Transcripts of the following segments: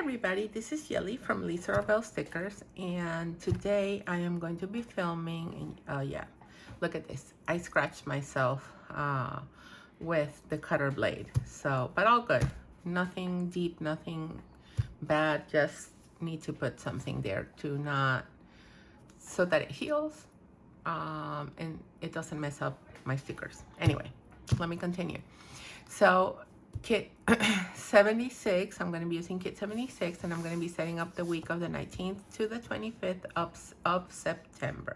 everybody, this is Yeli from Lisa Ravel Stickers, and today I am going to be filming, and yeah, look at this. I scratched myself with the cutter blade, so, but all good. Nothing deep, nothing bad, just need to put something there to not, so that it heals, and it doesn't mess up my stickers. Anyway, let me continue. So, kit 76, I'm going to be using kit 76, and I'm going to be setting up the week of the 19th to the 25th of September.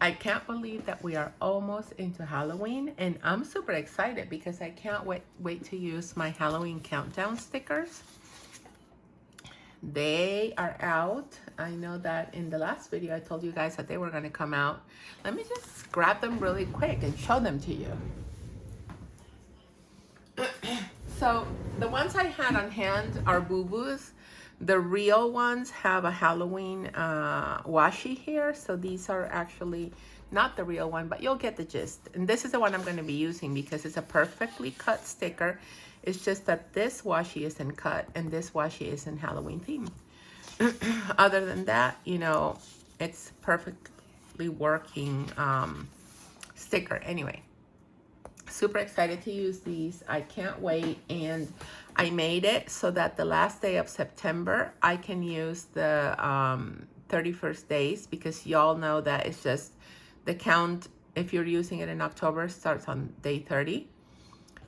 I can't believe that we are almost into Halloween, and I'm super excited because I can't wait to use my Halloween countdown stickers. They are out. I know that in the last video I told you guys that they were going to come out. Let me just grab them really quick and show them to you. So the ones I had on hand are boo-boos. The real ones have a Halloween washi here. So these are actually not the real one, but you'll get the gist. And this is the one I'm going to be using because it's a perfectly cut sticker. It's just that this washi isn't cut and this washi is in Halloween theme. Other than that, you know, it's perfectly working sticker. Anyway. Super excited to use these. I can't wait, and I made it so that the last day of September I can use the 31st days, because y'all know that it's just the count, if you're using it in October, starts on day 30,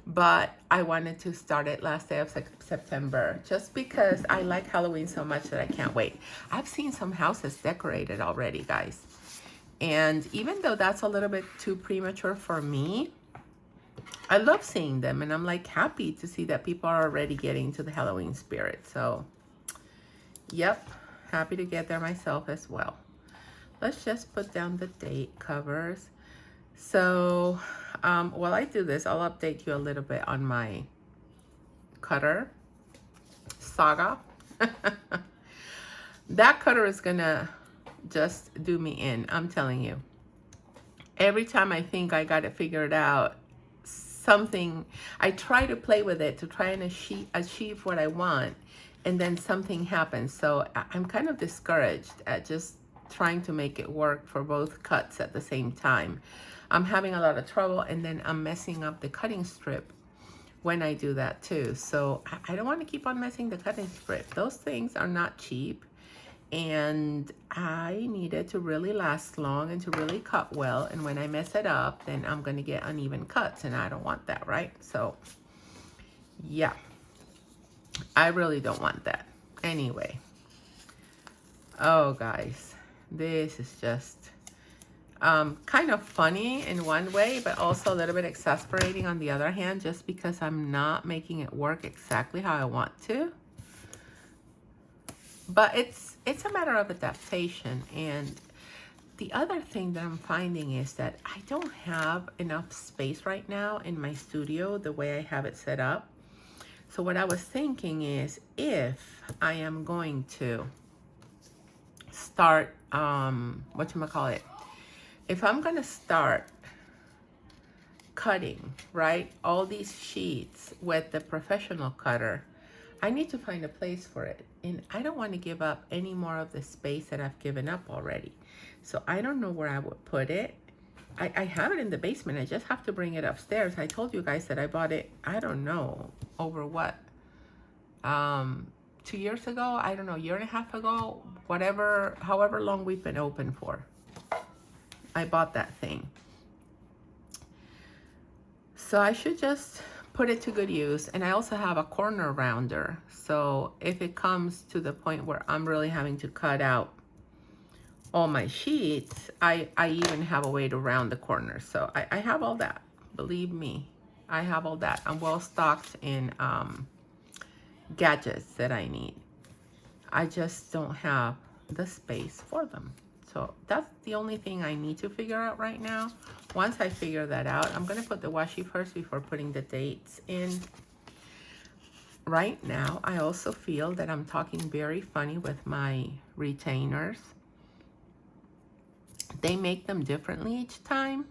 but I wanted to start it last day of September just because I like Halloween so much that I can't wait. I've seen some houses decorated already, guys, and even though that's a little bit too premature for me, I love seeing them, and I'm like happy to see that people are already getting into the Halloween spirit. So, yep, happy to get there myself as well. Let's just put down the date covers. So, while I do this, I'll update you a little bit on my cutter saga. That cutter is gonna just do me in, I'm telling you. Every time I think I got it figured out, something, I try to play with it to try and achieve what I want, and then something happens. So I'm kind of discouraged at just trying to make it work for both cuts at the same time. I'm having a lot of trouble, and then I'm messing up the cutting strip when I do that too. So I don't want to keep on messing the cutting strip. Those things are not cheap, and I need it to really last long and to really cut well. And when I mess it up, then I'm going to get uneven cuts, and I don't want that, right? So yeah, I really don't want that. Anyway, oh guys, this is just kind of funny in one way, but also a little bit exasperating on the other hand, just because I'm not making it work exactly how I want to. But it's a matter of adaptation. And the other thing that I'm finding is that I don't have enough space right now in my studio the way I have it set up. So what I was thinking is, if I am going to start, if I'm going to start cutting, right, all these sheets with the professional cutter, I need to find a place for it. And I don't want to give up any more of the space that I've given up already. So I don't know where I would put it. I have it in the basement. I just have to bring it upstairs. I told you guys that I bought it, I don't know, over what? 2 years ago? I don't know, year and a half ago? Whatever, however long we've been open for. I bought that thing. So I should just put it to good use. And I also have a corner rounder, so if it comes to the point where I'm really having to cut out all my sheets, I even have a way to round the corners. So I have all that, believe me, I have all that. I'm well stocked in gadgets that I need. I just don't have the space for them. So that's the only thing I need to figure out right now. Once I figure that out, I'm going to put the washi first before putting the dates in. Right now, I also feel that I'm talking very funny with my retainers. They make them differently each time,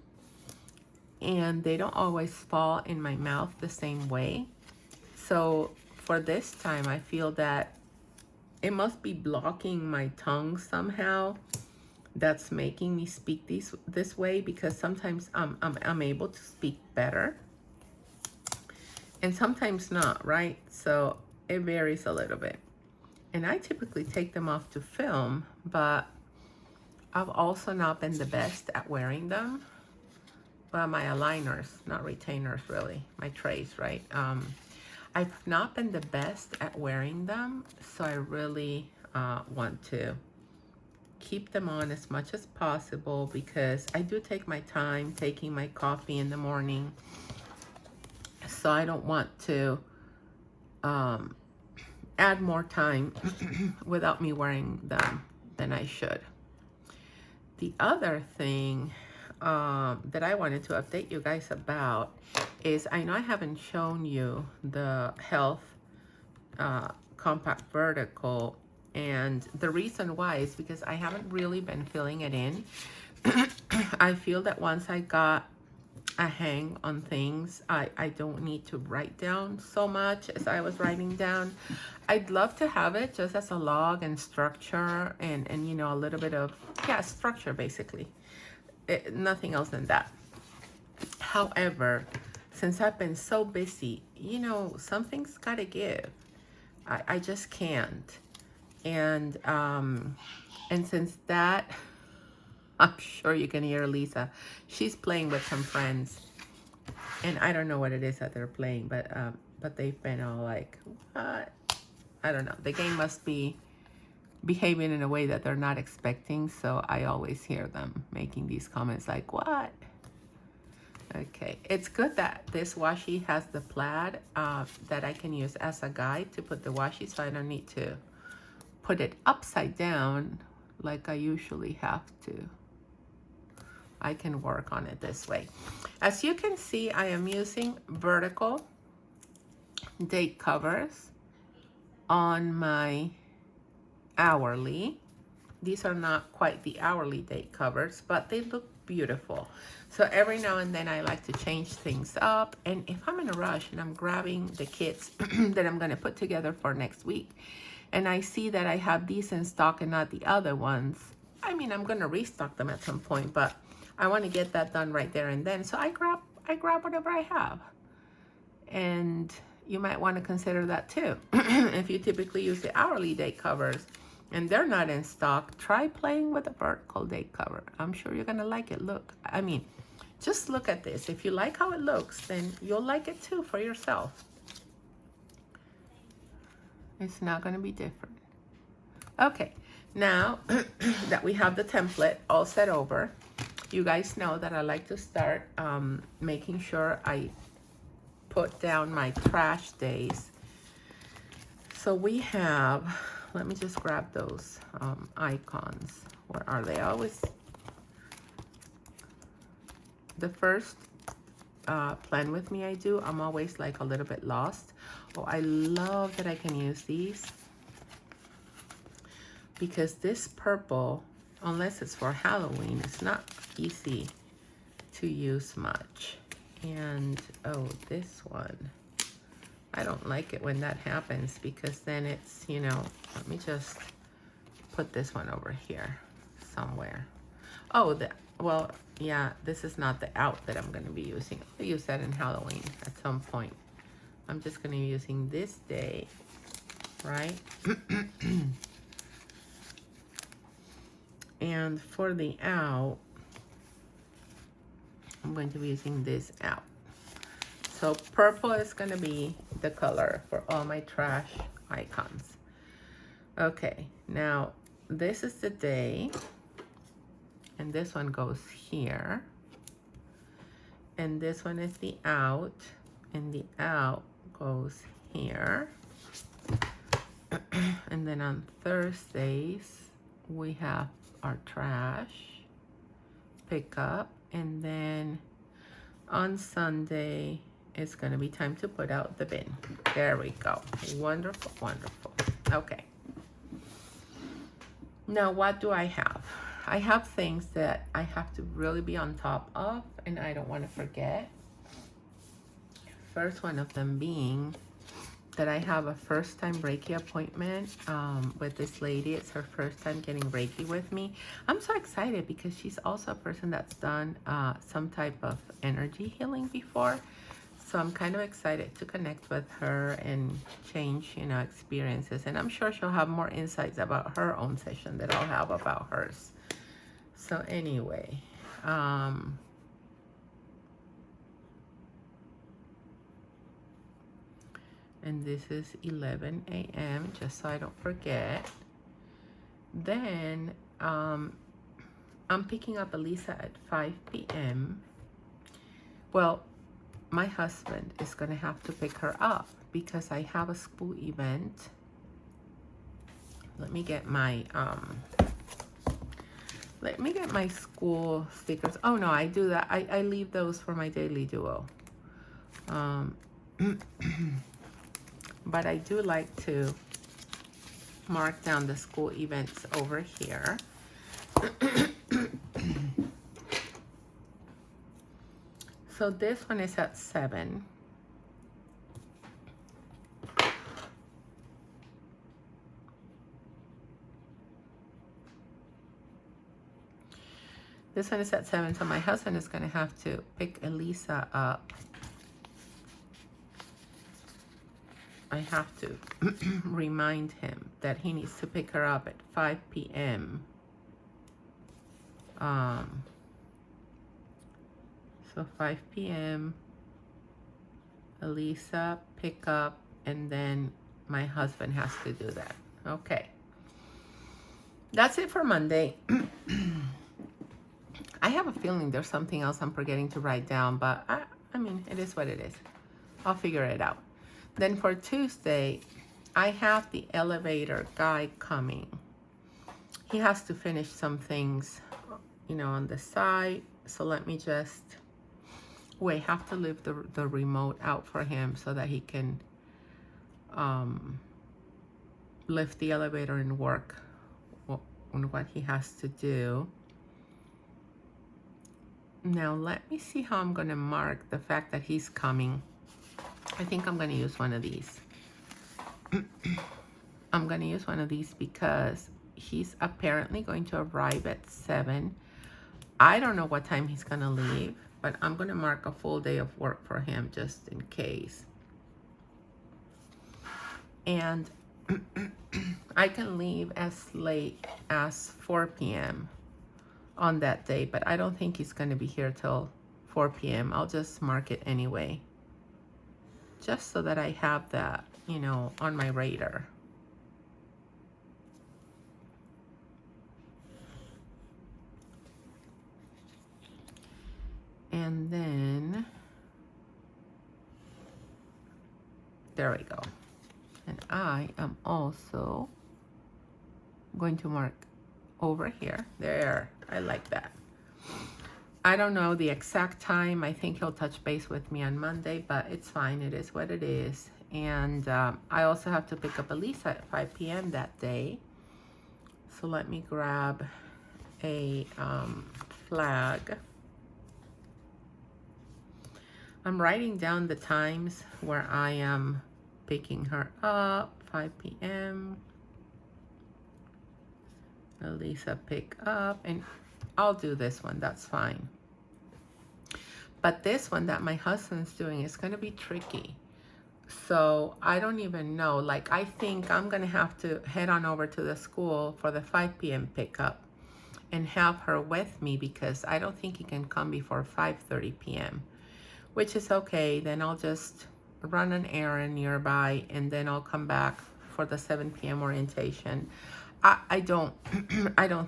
and they don't always fall in my mouth the same way. So for this time, I feel that it must be blocking my tongue somehow. That's making me speak this way, because sometimes I'm able to speak better and sometimes not, right? So it varies a little bit. And I typically take them off to film, but I've also not been the best at wearing them. Well, my aligners, not retainers really, my trays, right? I've not been the best at wearing them, so I really want to keep them on as much as possible, because I do take my time taking my coffee in the morning, so I don't want to add more time without me wearing them than I should. The other thing that I wanted to update you guys about is, I know I haven't shown you the Health Compact Vertical, and the reason why is because I haven't really been filling it in. I feel that once I got a hang on things, I don't need to write down so much as I was writing down. I'd love to have it just as a log and structure, and you know, a little bit of, yeah, structure basically. Nothing else than that. However, since I've been so busy, you know, something's gotta give. I just can't. And since that, I'm sure you can hear Lisa. She's playing with some friends, and I don't know what it is that they're playing, but they've been all like, what? I don't know. The game must be behaving in a way that they're not expecting, so I always hear them making these comments like, what? Okay, it's good that this washi has the plaid that I can use as a guide to put the washi, so I don't need to put it upside down like I usually have to. I can work on it this way. As you can see, I am using vertical date covers on my hourly. These are not quite the hourly date covers, but they look beautiful. So every now and then I like to change things up, and if I'm in a rush and I'm grabbing the kits that I'm going to put together for next week, and I see that I have these in stock and not the other ones, I mean, I'm going to restock them at some point, but I want to get that done right there and then. So I grab whatever I have. And you might want to consider that too. If you typically use the hourly date covers and they're not in stock, try playing with a vertical date cover. I'm sure you're going to like it. Look, I mean, just look at this. If you like how it looks, then you'll like it too for yourself. It's not going to be different. Okay, now that we have the template all set over, you guys know that I like to start making sure I put down my trash days. So we have, let me just grab those icons. Where are they? Always the first plan with me I do, I'm always like a little bit lost. Oh, I love that I can use these, because this purple, unless it's for Halloween, it's not easy to use much. And oh, this one, I don't like it when that happens, because then it's, you know, let me just put this one over here somewhere. Oh, well, yeah, this is not the out that I'm going to be using. I'll use that in Halloween at some point. I'm just going to be using this day, right? And for the out, I'm going to be using this out. So purple is going to be the color for all my trash icons. Okay, now this is the day, and this one goes here, and this one is the out, and the out goes here. And then on Thursdays we have our trash pickup, and then on Sunday it's going to be time to put out the bin. There we go. Wonderful, wonderful. Okay, now what do I have? I have things that I have to really be on top of, and I don't want to forget. First one of them being that I have a first time Reiki appointment with this lady. It's her first time getting Reiki with me. I'm so excited because she's also a person that's done some type of energy healing before. So I'm kind of excited to connect with her and change, you know, experiences. And I'm sure she'll have more insights about her own session that I'll have about hers. So anyway, and this is 11 a.m. just so I don't forget. Then I'm picking up Elisa at 5 p.m. Well, my husband is going to have to pick her up because I have a school event. Let me get my school stickers. Oh no, I do that. I leave those for my daily duo. But I do like to mark down the school events over here. So this one is at 7. This one is at 7, so my husband is going to have to pick Elisa up. I have to remind him that he needs to pick her up at 5 p.m. So 5 p.m. Elisa, pick up, and then my husband has to do that. Okay. That's it for Monday. I have a feeling there's something else I'm forgetting to write down, but I mean, it is what it is. I'll figure it out. Then for Tuesday, I have the elevator guy coming. He has to finish some things, you know, on the side. So let me just, I have to leave the remote out for him so that he can lift the elevator and work on what he has to do. Now let me see how I'm going to mark the fact that he's coming. I think I'm going to use one of these. I'm going to use one of these because he's apparently going to arrive at 7. I don't know what time he's going to leave, but I'm going to mark a full day of work for him just in case. And I can leave as late as 4 p.m. on that day, but I don't think he's going to be here till 4 p.m. I'll just mark it anyway, just so that I have that, you know, on my radar. And then, there we go. And I am also going to mark over here. There, I like that. I don't know the exact time. I think he'll touch base with me on Monday, but it's fine. It is what it is. And I also have to pick up Elisa at 5 p.m. that day. So let me grab a flag. I'm writing down the times where I am picking her up. 5 p.m. Elisa pick up, and I'll do this one, that's fine. But this one that my husband's doing is going to be tricky. So I don't even know. Like, I think I'm going to have to head on over to the school for the 5 p.m. pickup and have her with me because I don't think he can come before 5:30 p.m., which is okay. Then I'll just run an errand nearby and then I'll come back for the 7 p.m. orientation. I don't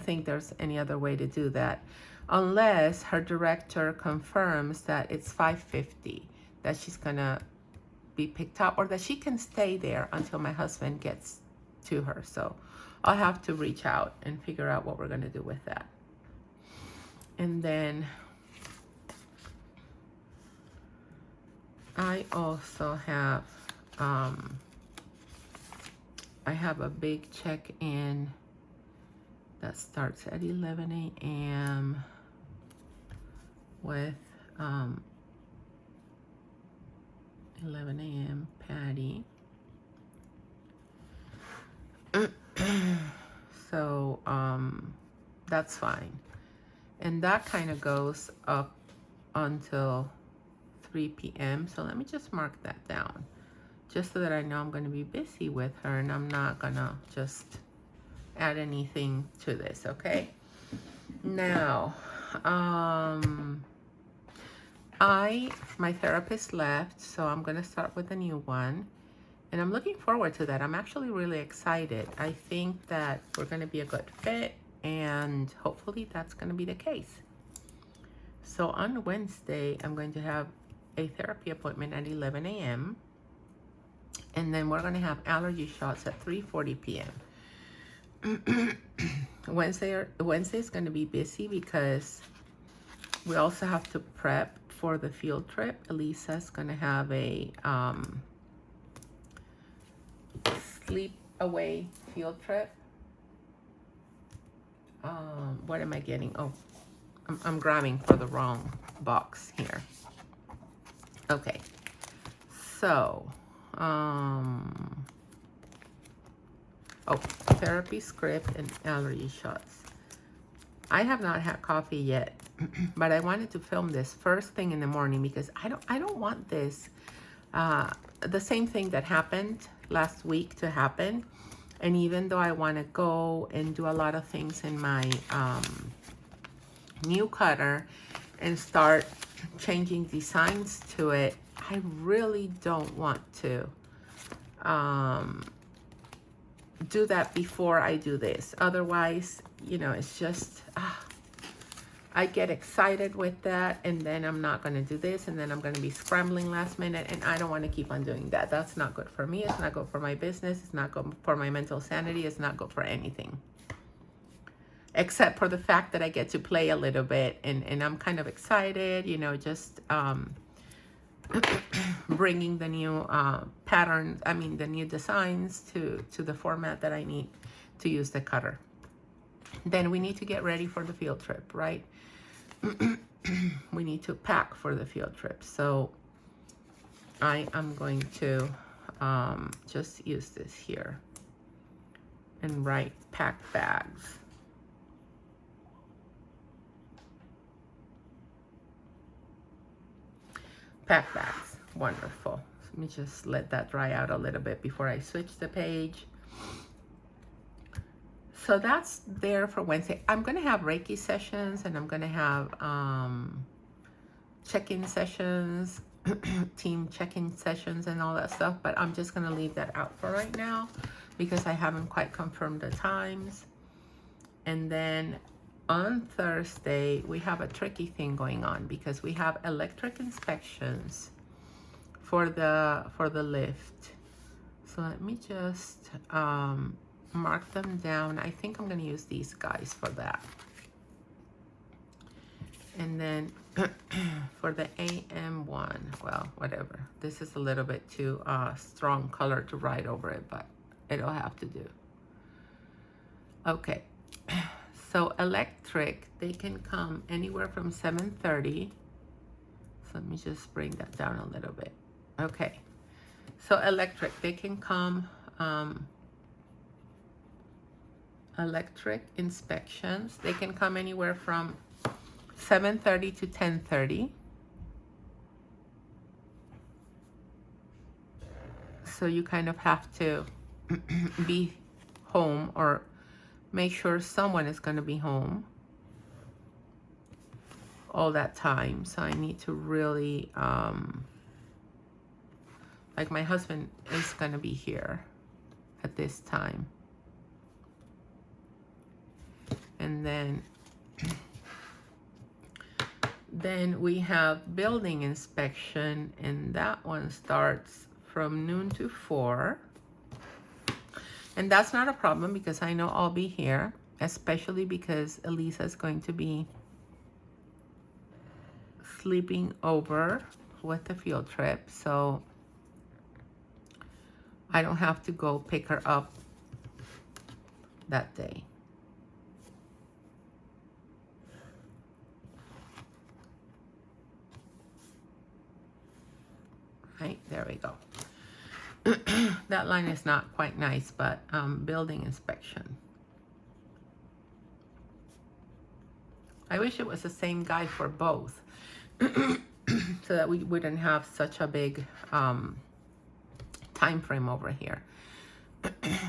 think there's any other way to do that unless her director confirms that it's 5:50 that she's gonna be picked up, or that she can stay there until my husband gets to her. So I'll have to reach out and figure out what we're gonna do with that. And then I also have I have a big check-in that starts at 11 a.m. with 11 a.m. Patty. So that's fine. And that kind of goes up until 3 p.m. So let me just mark that down, just so that I know I'm going to be busy with her and I'm not going to just add anything to this, okay? Now, my therapist left, so I'm going to start with a new one. And I'm looking forward to that. I'm actually really excited. I think that we're going to be a good fit, and hopefully that's going to be the case. So on Wednesday, I'm going to have a therapy appointment at 11 a.m. And then we're going to have allergy shots at 3:40 p.m. Wednesday is going to be busy because we also have to prep for the field trip. Elisa's going to have a sleep away field trip. What am I getting? Oh, I'm grabbing for the wrong box here. Okay, so therapy script and allergy shots. I have not had coffee yet, but I wanted to film this first thing in the morning because I don't want this the same thing that happened last week to happen. And even though I want to go and do a lot of things in my new cutter and start changing designs to it, I really don't want to do that before I do this. Otherwise, you know, it's just I get excited with that, and then I'm not going to do this, and then I'm going to be scrambling last minute, and I don't want to keep on doing that. That's not good for me. It's not good for my business. It's not good for my mental sanity. It's not good for anything, except for the fact that I get to play a little bit, and I'm kind of excited, you know, just bringing the new patterns, the new designs to the format that I need to use the cutter. Then we need to get ready for the field trip, right? We need to pack for the field trip. So I am going to just use this here and write pack bags. Pack bags, wonderful. Let me just let that dry out a little bit before I switch the page. So that's there for Wednesday. I'm going to have Reiki sessions, and I'm going to have check-in sessions, team check-in sessions and all that stuff. But I'm just going to leave that out for right now because I haven't quite confirmed the times. And then on Thursday, we have a tricky thing going on because we have electric inspections for the lift. So let me just mark them down. I think I'm going to use these guys for that. And then for the AM one, well, whatever. This is a little bit too strong color to write over it, but it'll have to do. Okay. So electric, they can come anywhere from 7:30. So let me just bring that down a little bit. Okay. So electric, they can come electric inspections. They can come anywhere from 7:30 to 10:30. So you kind of have to be home or make sure someone is going to be home all that time. So I need to really, like my husband is going to be here at this time. And then we have building inspection, and that one starts from noon to 4. And that's not a problem because I know I'll be here, especially because Elisa is going to be sleeping over with the field trip. So I don't have to go pick her up that day. Right, there we go. That line is not quite nice, but building inspection. I wish it was the same guy for both so that we wouldn't have such a big time frame over here.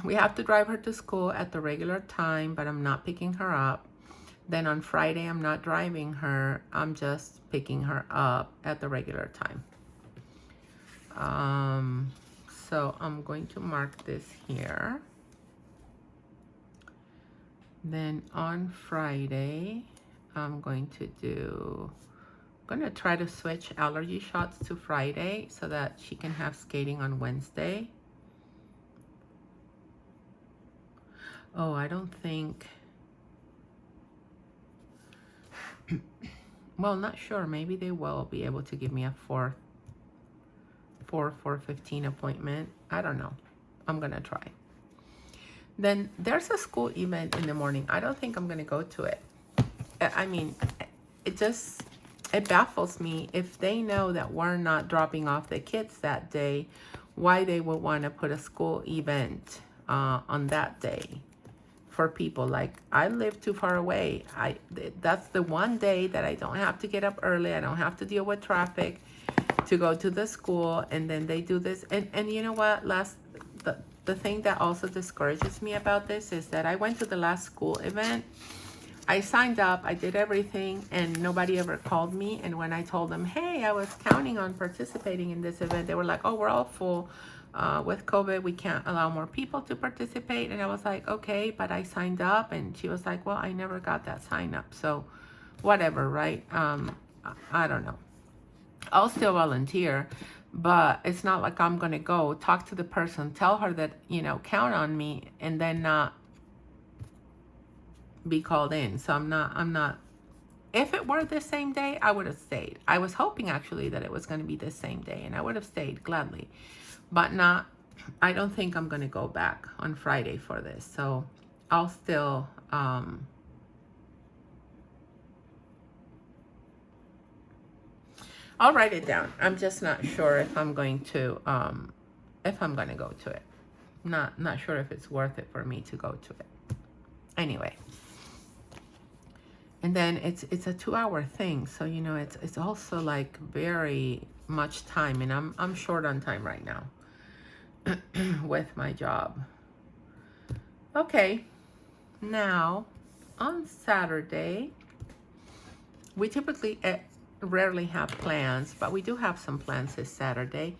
We have to drive her to school at the regular time, but I'm not picking her up. Then on Friday, I'm not driving her. I'm just picking her up at the regular time. So I'm going to mark this here. Then on Friday, I'm going to try to switch allergy shots to Friday so that she can have skating on Wednesday. Oh, I don't think, well, not sure. Maybe they will be able to give me a 4:15 appointment. I don't know. I'm going to try. Then there's a school event in the morning. I don't think I'm going to go to it. I mean, it baffles me if they know that we're not dropping off the kids that day, why they would want to put a school event on that day for people. Like, I live too far away. That's the one day that I don't have to get up early. I don't have to deal with traffic to go to the school, and then they do this. And you know what? The thing that also discourages me about this is that I went to the last school event. I signed up, I did everything, and nobody ever called me. And when I told them, hey, I was counting on participating in this event, they were like, oh, we're all full. With COVID, we can't allow more people to participate. And I was like, okay, but I signed up. And she was like, well, I never got that sign up. So whatever, right? I don't know. I'll still volunteer, but it's not like I'm going to go talk to the person, tell her that, count on me, and then not be called in. So I'm not, if it were the same day, I would have stayed. I was hoping actually that it was going to be the same day, and I would have stayed gladly, but not, I don't think I'm going to go back on Friday for this. So I'll still, I'll write it down. I'm just not sure if I'm going to go to it. Not sure if it's worth it for me to go to it. Anyway. And then it's a 2-hour thing, so it's also like very much time, and I'm short on time right now with my job. Okay, now on Saturday, we typically rarely have plans, but we do have some plans this Saturday.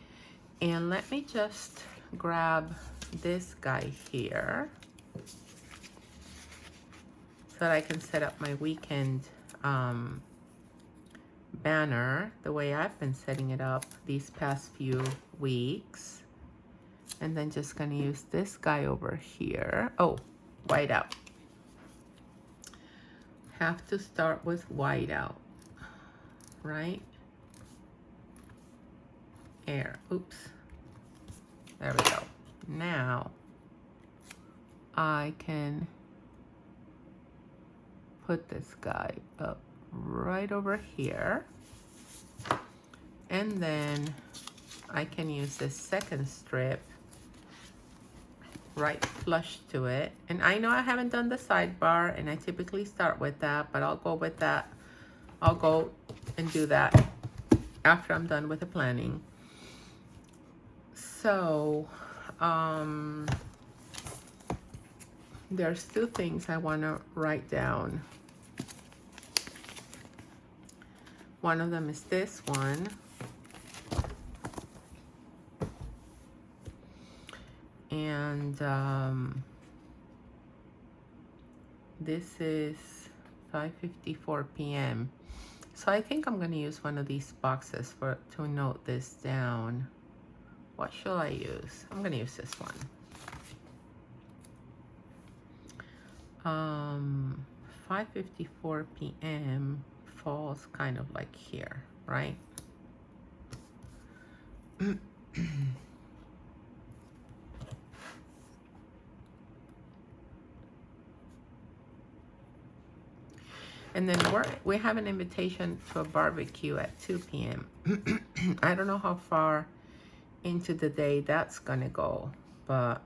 And let me just grab this guy here so that I can set up my weekend banner the way I've been setting it up these past few weeks. And then just gonna use this guy over here. Oh, whiteout. Have to start with whiteout, right? Air, oops. There we go. Now I can put this guy up right over here, and then I can use this second strip right flush to it. And I know I haven't done the sidebar, and I typically start with that, but I'll go with that. I'll go and do that after I'm done with the planning. So there's 2 things I want to write down. One of them is this one. And this is 5:54 p.m. So I think I'm going to use one of these boxes to note this down. What shall I use? I'm going to use this one. 5:54 p.m. falls kind of like here, right? And then we have an invitation to a barbecue at 2 p.m. I don't know how far into the day that's gonna go, but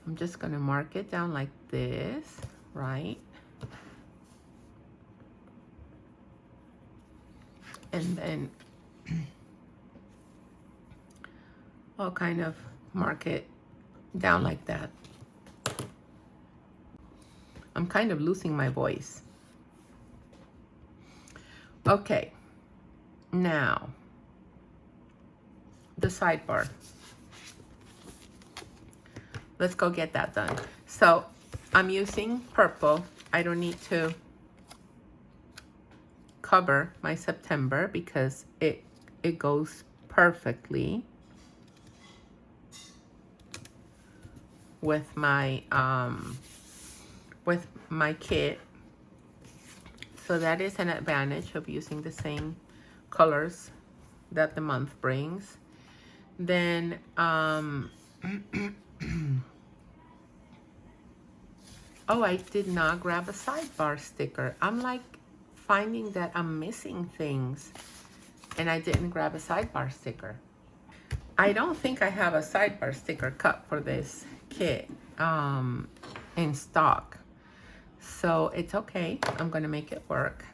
I'm just gonna mark it down like this, right? And then I'll kind of mark it down like that. I'm kind of losing my voice. Okay, now the sidebar. Let's go get that done. So I'm using purple. I don't need to cover my September because it goes perfectly with my kit. So that is an advantage of using the same colors that the month brings. Then oh, I did not grab a sidebar sticker. I'm like finding that I'm missing things and I didn't grab a sidebar sticker. I don't think I have a sidebar sticker cut for this kit in stock. So it's okay. I'm gonna make it work.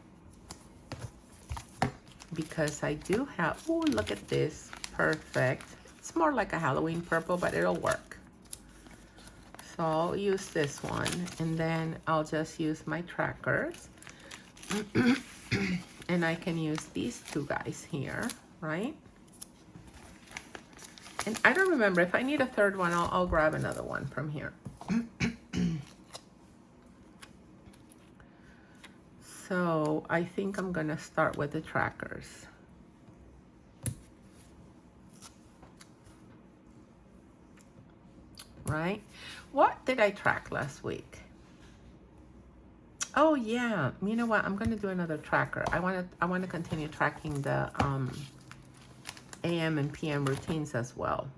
Because I do have, oh, look at this. Perfect. It's more like a Halloween purple, but it'll work. So I'll use this one, and then I'll just use my trackers. And I can use these two guys here, right? And I don't remember, if I need a third one, I'll grab another one from here. So I think I'm gonna start with the trackers. Right? What did I track last week? Oh yeah, you know what? I'm gonna do another tracker. I wanna continue tracking the AM and PM routines as well.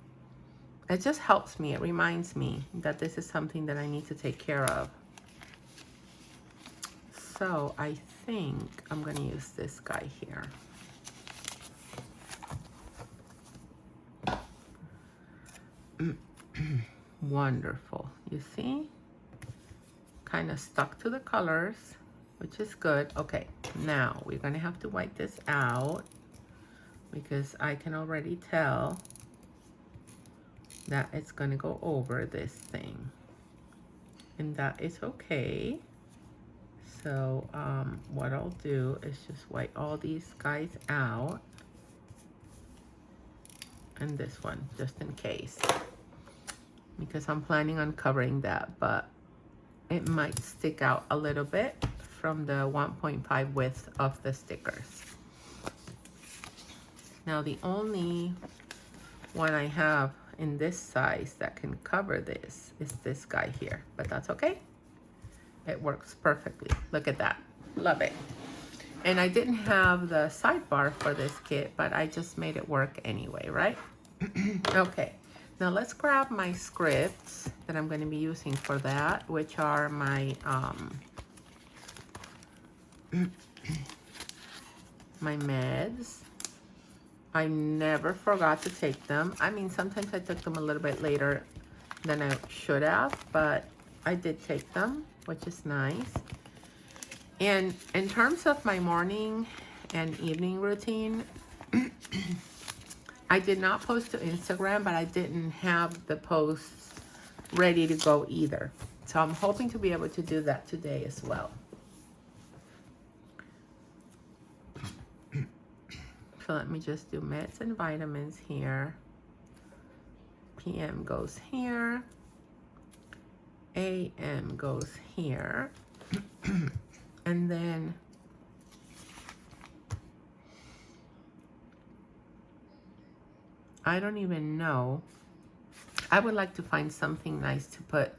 It just helps me. It reminds me that this is something that I need to take care of. So I think I'm gonna use this guy here. Wonderful. You see? Kind of stuck to the colors, which is good. Okay, now we're gonna have to wipe this out because I can already tell that it's gonna go over this thing, and that is okay. So what I'll do is just wipe all these guys out, and this one just in case, because I'm planning on covering that, but it might stick out a little bit from the 1.5 width of the stickers. Now the only one I have in this size that can cover this is this guy here, but that's okay. It works perfectly. Look at that. Love it. And I didn't have the sidebar for this kit, but I just made it work anyway, right? Okay. Now let's grab my scripts that I'm going to be using for that, which are my my meds. I never forgot to take them. I mean, sometimes I took them a little bit later than I should have, but I did take them, which is nice. And in terms of my morning and evening routine, I did not post to Instagram, but I didn't have the posts ready to go either. So I'm hoping to be able to do that today as well. So let me just do meds and vitamins here. PM goes here. AM goes here. And then I don't even know. I would like to find something nice to put,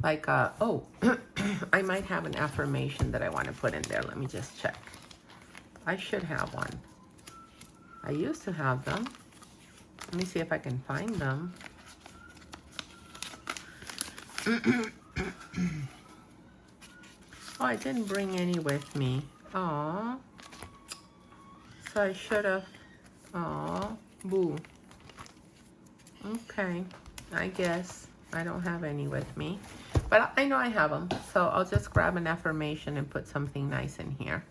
like, oh, I might have an affirmation that I want to put in there. Let me just check. I should have one. I used to have them. Let me see if I can find them. Oh, I didn't bring any with me. Aw. So I should have Oh, boo. Okay, I guess I don't have any with me, but I know I have them, so I'll just grab an affirmation and put something nice in here.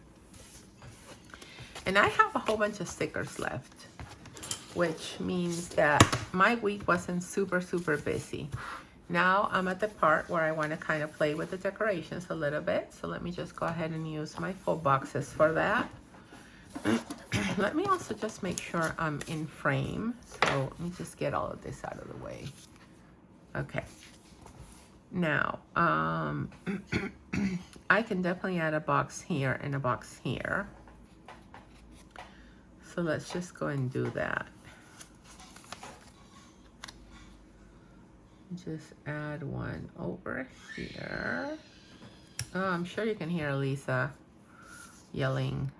And I have a whole bunch of stickers left, which means that my week wasn't super busy. Now I'm at the part where I want to kind of play with the decorations a little bit, so let me just go ahead and use my full boxes for that. Let me also just make sure I'm in frame. So let me just get all of this out of the way. Okay. Now, I can definitely add a box here and a box here. So let's just go and do that. Just add one over here. Oh, I'm sure you can hear Lisa yelling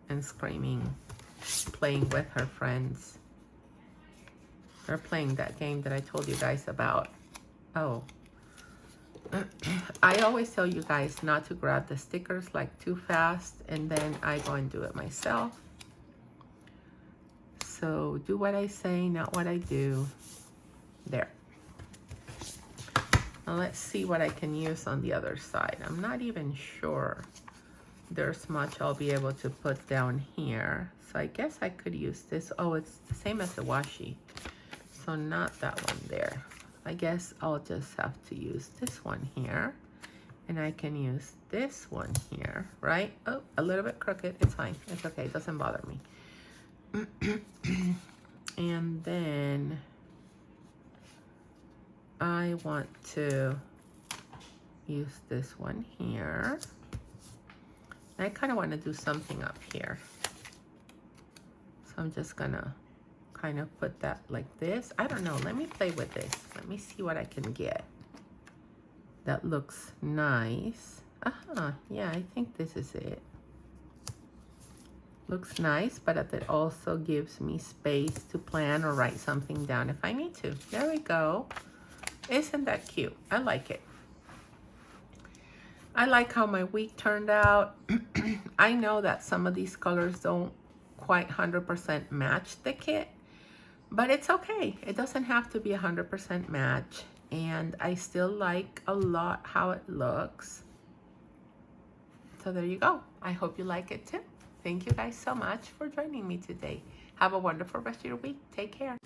and screaming, playing with her friends. They're playing that game that I told you guys about. Oh, I always tell you guys not to grab the stickers like too fast, and then I go and do it myself. So do what I say, not what I do. There. Now let's see what I can use on the other side. I'm not even sure there's much I'll be able to put down here. So I guess I could use this. Oh, it's the same as the washi. So not that one there. I guess I'll just have to use this one here. And I can use this one here, right? Oh, a little bit crooked. It's fine. It's okay. It doesn't bother me. And then I want to use this one here. I kind of want to do something up here. So I'm just going to kind of put that like this. I don't know. Let me play with this. Let me see what I can get. That looks nice. Yeah, I think this is it. Looks nice, but it also gives me space to plan or write something down if I need to. There we go. Isn't that cute? I like it. I like how my week turned out. I know that some of these colors don't quite 100% match the kit, but it's okay. It doesn't have to be 100% match. And I still like a lot how it looks. So there you go. I hope you like it too. Thank you guys so much for joining me today. Have a wonderful rest of your week. Take care.